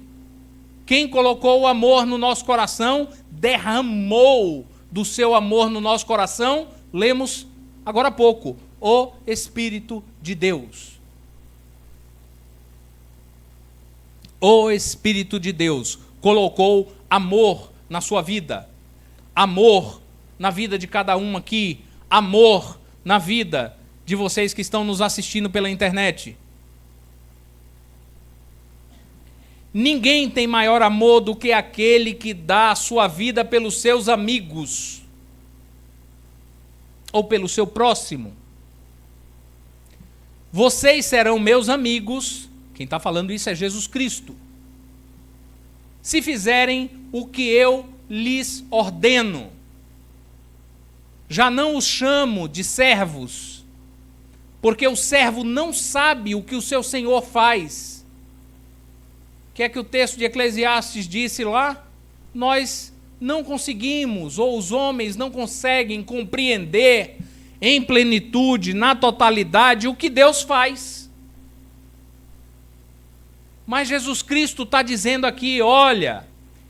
Quem colocou o amor no nosso coração, derramou do seu amor no nosso coração, lemos agora há pouco, o Espírito de Deus. O Espírito de Deus colocou amor na sua vida, amor na vida de cada um aqui, amor na vida de vocês que estão nos assistindo pela internet. Ninguém tem maior amor do que aquele que dá a sua vida pelos seus amigos ou pelo seu próximo. Vocês serão meus amigos, quem está falando isso é Jesus Cristo, se fizerem o que eu lhes ordeno. Já não os chamo de servos, porque o servo não sabe o que o seu senhor faz. O que é que o texto de Eclesiastes disse lá? Nós não conseguimos, ou os homens não conseguem compreender em plenitude, na totalidade, o que Deus faz. Mas Jesus Cristo está dizendo aqui, olha,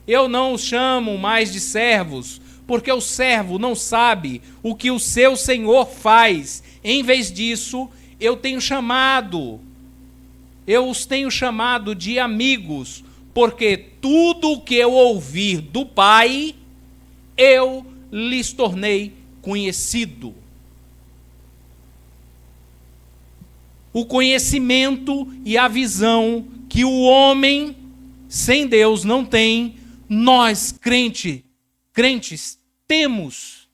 eu não os chamo mais de servos, porque o servo não sabe o que o seu senhor faz. Em vez disso, eu os tenho chamado de amigos, porque tudo o que eu ouvir do Pai, eu lhes tornei conhecido. O conhecimento e a visão que o homem sem Deus não tem, nós crentes temos,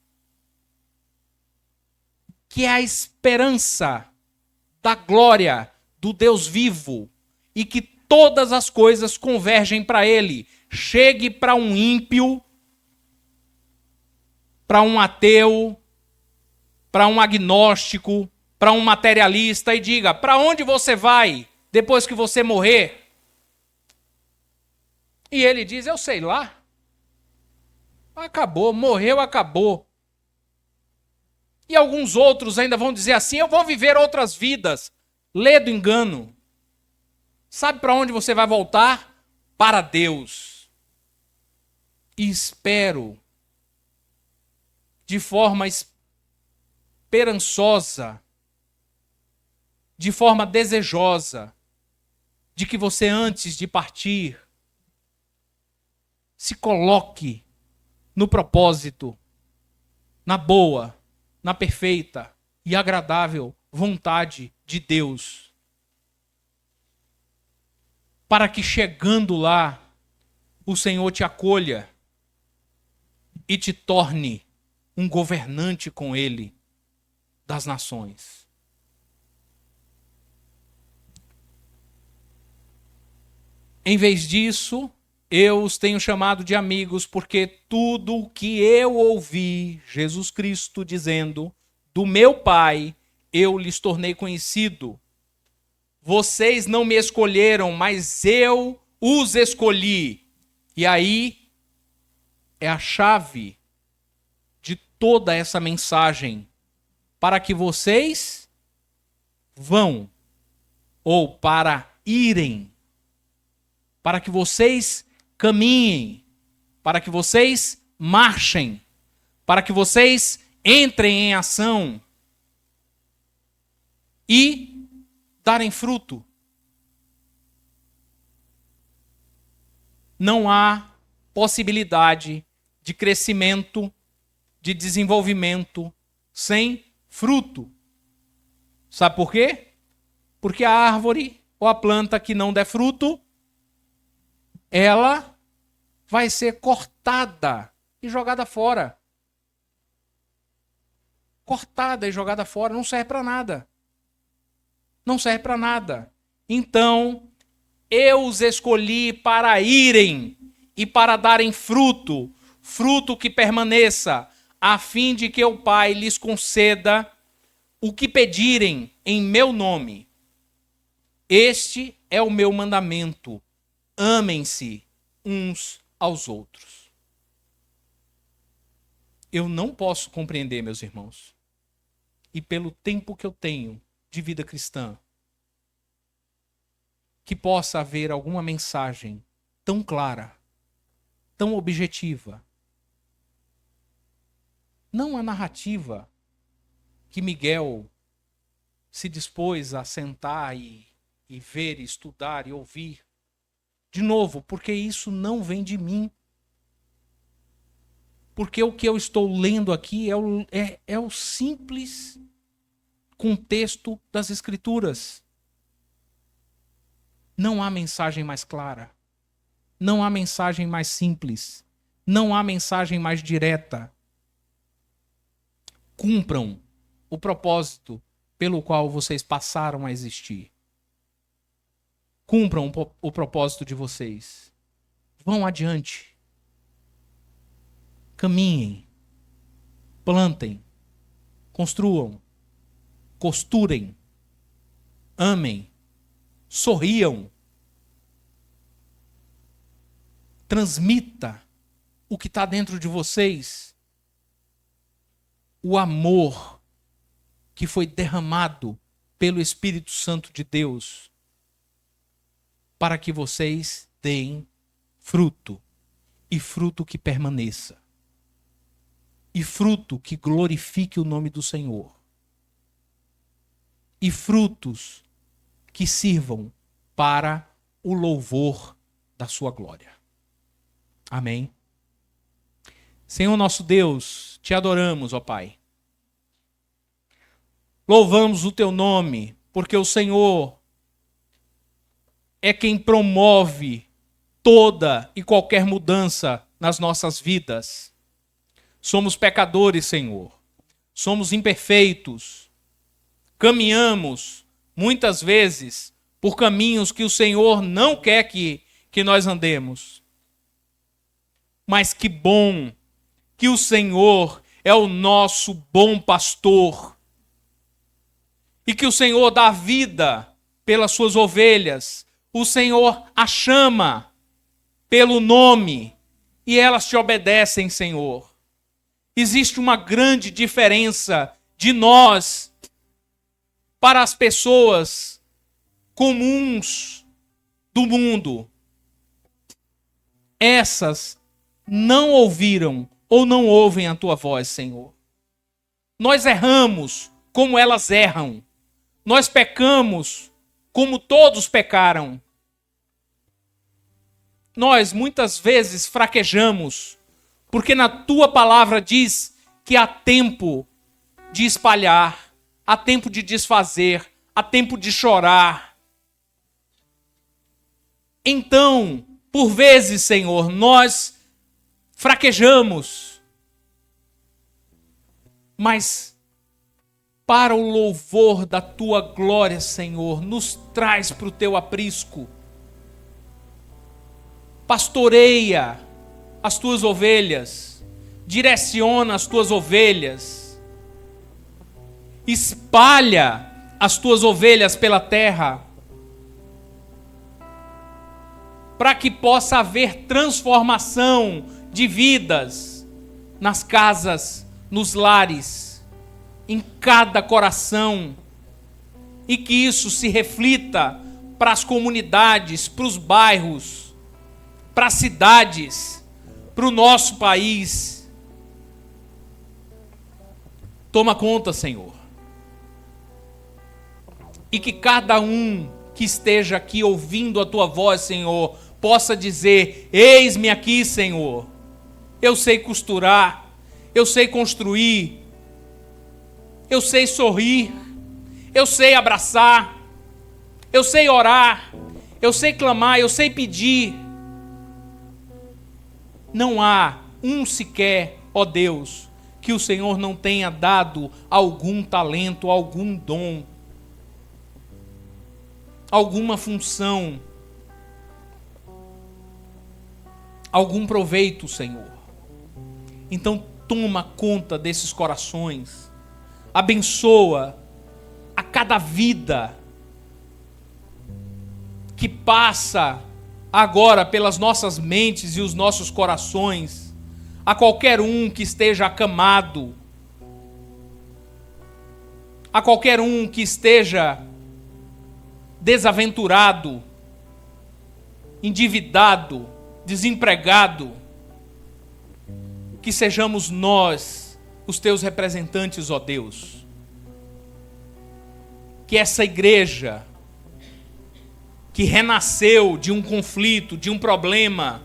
que é a esperança da glória do Deus vivo e que todas as coisas convergem para Ele. Chegue para um ímpio, para um ateu, para um agnóstico, para um materialista e diga: para onde você vai depois que você morrer? E ele diz: eu sei lá. Acabou, morreu, acabou. E alguns outros ainda vão dizer assim: eu vou viver outras vidas. Lê do engano. Sabe para onde você vai voltar? Para Deus. E espero, de forma esperançosa, de forma desejosa de que você, antes de partir, se coloque no propósito, na boa, na perfeita e agradável vontade de Deus. Para que, chegando lá, o Senhor te acolha e te torne um governante com Ele das nações. Em vez disso, eu os tenho chamado de amigos, porque tudo o que eu ouvi Jesus Cristo dizendo do meu Pai, eu lhes tornei conhecido. Vocês não me escolheram, mas eu os escolhi. E aí é a chave de toda essa mensagem, para que vocês vão, ou para irem, para que vocês caminhem, para que vocês marchem, para que vocês entrem em ação e darem fruto. Não há possibilidade de crescimento, de desenvolvimento sem fruto. Sabe por quê? Porque a árvore ou a planta que não der fruto, ela vai ser cortada e jogada fora. Cortada e jogada fora, não serve para nada. Não serve para nada. Então, eu os escolhi para irem e para darem fruto, fruto que permaneça, a fim de que o Pai lhes conceda o que pedirem em meu nome. Este é o meu mandamento: amem-se uns aos outros. Eu não posso compreender, meus irmãos, e pelo tempo que eu tenho de vida cristã, que possa haver alguma mensagem tão clara, tão objetiva. Não a narrativa que Miguel se dispôs a sentar e ver, e estudar e ouvir. De novo, porque isso não vem de mim. Porque o que eu estou lendo aqui é o simples contexto das Escrituras. Não há mensagem mais clara. Não há mensagem mais simples. Não há mensagem mais direta. Cumpram o propósito pelo qual vocês passaram a existir. Cumpram o propósito de vocês. Vão adiante. Caminhem. Plantem. Construam. Costurem. Amem. Sorriam. Transmita o que está dentro de vocês. O amor que foi derramado pelo Espírito Santo de Deus, para que vocês deem fruto, e fruto que permaneça, e fruto que glorifique o nome do Senhor, e frutos que sirvam para o louvor da sua glória. Amém. Senhor nosso Deus, te adoramos, ó Pai. Louvamos o teu nome, porque o Senhor é quem promove toda e qualquer mudança nas nossas vidas. Somos pecadores, Senhor. Somos imperfeitos. Caminhamos, muitas vezes, por caminhos que o Senhor não quer que nós andemos. Mas que bom que o Senhor é o nosso bom pastor. E que o Senhor dá vida pelas suas ovelhas. O Senhor a chama pelo nome e elas te obedecem, Senhor. Existe uma grande diferença de nós para as pessoas comuns do mundo. Essas não ouviram ou não ouvem a tua voz, Senhor. Nós erramos como elas erram. Nós pecamos como todos pecaram. Nós muitas vezes fraquejamos, porque na tua palavra diz que há tempo de espalhar, há tempo de desfazer, há tempo de chorar. Então, por vezes, Senhor, nós fraquejamos, mas para o louvor da tua glória, Senhor, nos traz para o teu aprisco. Pastoreia as tuas ovelhas, direciona as tuas ovelhas, espalha as tuas ovelhas pela terra, para que possa haver transformação de vidas nas casas, nos lares, em cada coração, e que isso se reflita para as comunidades, para os bairros, para as cidades, para o nosso país. Toma conta, Senhor. E que cada um que esteja aqui ouvindo a tua voz, Senhor, possa dizer: eis-me aqui, Senhor. Eu sei costurar, eu sei construir, eu sei sorrir, eu sei abraçar, eu sei orar, eu sei clamar, eu sei pedir. Não há um sequer, ó Deus, que o Senhor não tenha dado algum talento, algum dom, alguma função, algum proveito, Senhor. Então toma conta desses corações, abençoa a cada vida que passa agora pelas nossas mentes e os nossos corações, a qualquer um que esteja acamado, a qualquer um que esteja desaventurado, endividado, desempregado, que sejamos nós os teus representantes, ó Deus. Que essa igreja que renasceu de um conflito, de um problema,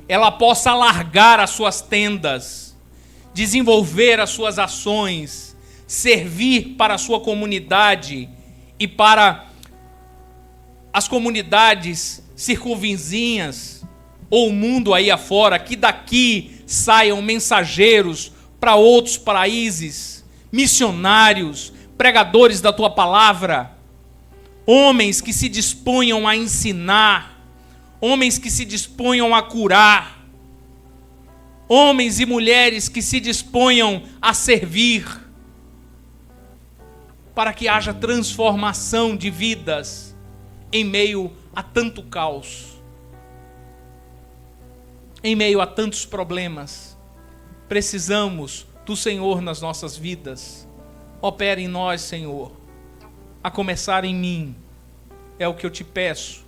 ela possa alargar as suas tendas, desenvolver as suas ações, servir para a sua comunidade e para as comunidades circunvizinhas ou o mundo aí afora, que daqui saiam mensageiros para outros países, missionários, pregadores da tua palavra, homens que se disponham a ensinar, homens que se disponham a curar, homens e mulheres que se disponham a servir, para que haja transformação de vidas em meio a tanto caos, em meio a tantos problemas. Precisamos do Senhor nas nossas vidas. Opera em nós, Senhor, a começar em mim, é o que eu te peço,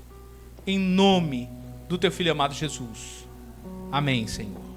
em nome do teu Filho amado Jesus. Amém, Senhor.